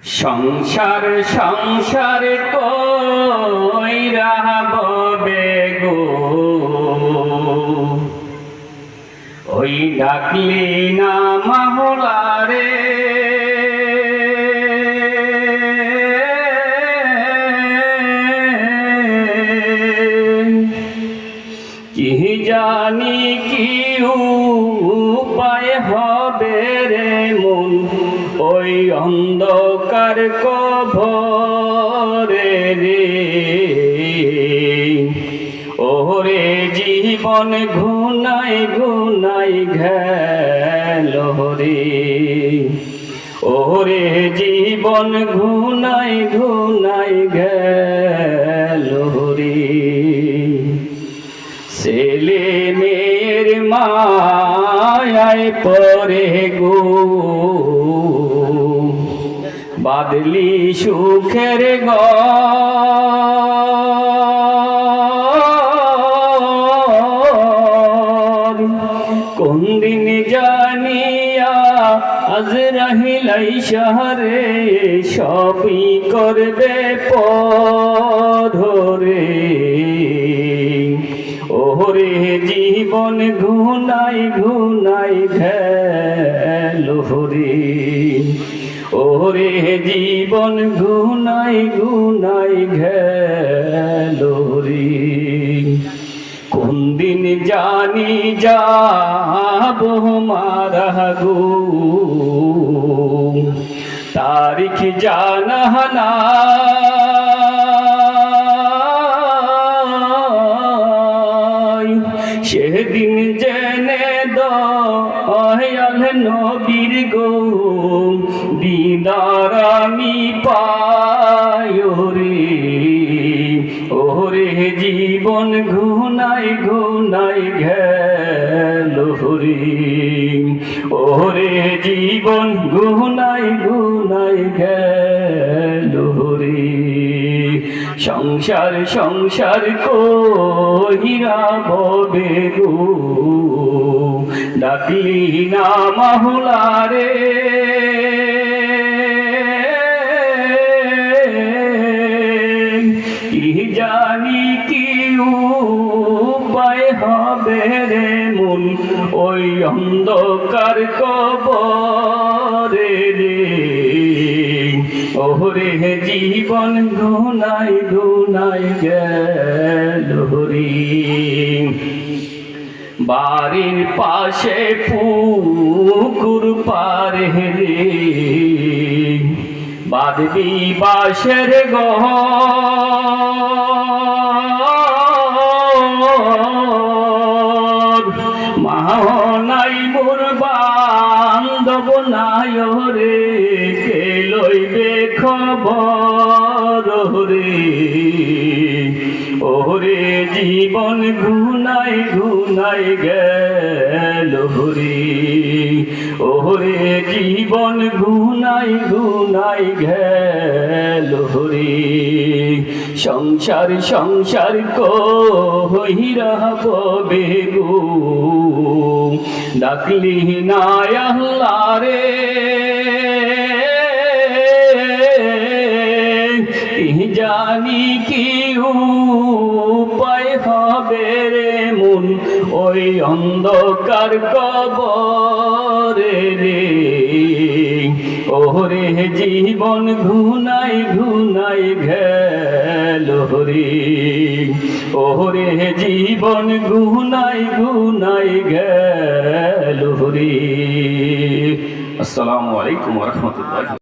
সংসার সংসার কইরা ববে গো, ওই ডাকলি না মাওলারে। কি জানি কি উপায় হবে রে মন, ওই অন্ধকার কবরে রে। ওরে জীবন ঘুনাই ঘুনাই গেল রে, ওরে জীবন ঘুনাই ঘুনাই গেল রে। ছেলে মেয়ের মায়ায় পরে গো, বাদলি সুখের ঘর। কোন দিন জানিয়া আজরাইল শহরে, সবই করবে পরে। ওরে জীবন ঘুনাই ঘুনাই গেল রে, ওরে জীবন ঘুনাই ঘুনাই গেল রে। কোন দিন জানি যাব মারা গো, তারিখ জানা না। সেদিন জেনে দয়াল নবীর গো, দিদার আমি পাই রে। ওরে জীবন ঘুনাই ঘুনাই গেল রে, ওরে জীবন ঘুনাই ঘুনাই গেল রে। সংসার সংসার কইরা ববে গো, ডাকলি না মাওলারে। কি জানি কি উপায় হবে রে মন, ওই অন্ধকার কবরে রে। ওরে জীবন ঘুনাই ঘুনাই গেল রে। বাড়ির পাশে পুকুর পারে রে, বাঁধবি বাঁশের ঘর। মাও নাই মোর বান্ধব নাই রে, কে লইবে খবর রে। ওরে জীবন ঘুনাই ঘুনাই গেল রে, ওরে জীবন ঘুনাই ঘুনাই গেল রে। সংসার সংসার কইরা ববে গো, ডাকলি না আল্লাহ রে। জানি কি উপায় হবে রে মন, ওই অন্ধকার কবরে রে। ওরে জীবন ঘুনাই ঘুনাই গেল রে, ওরে জীবন ঘুনাই ঘুনাই গেল রে। আসসালামু আলাইকুম ওয়া রাহমাতুল্লাহ।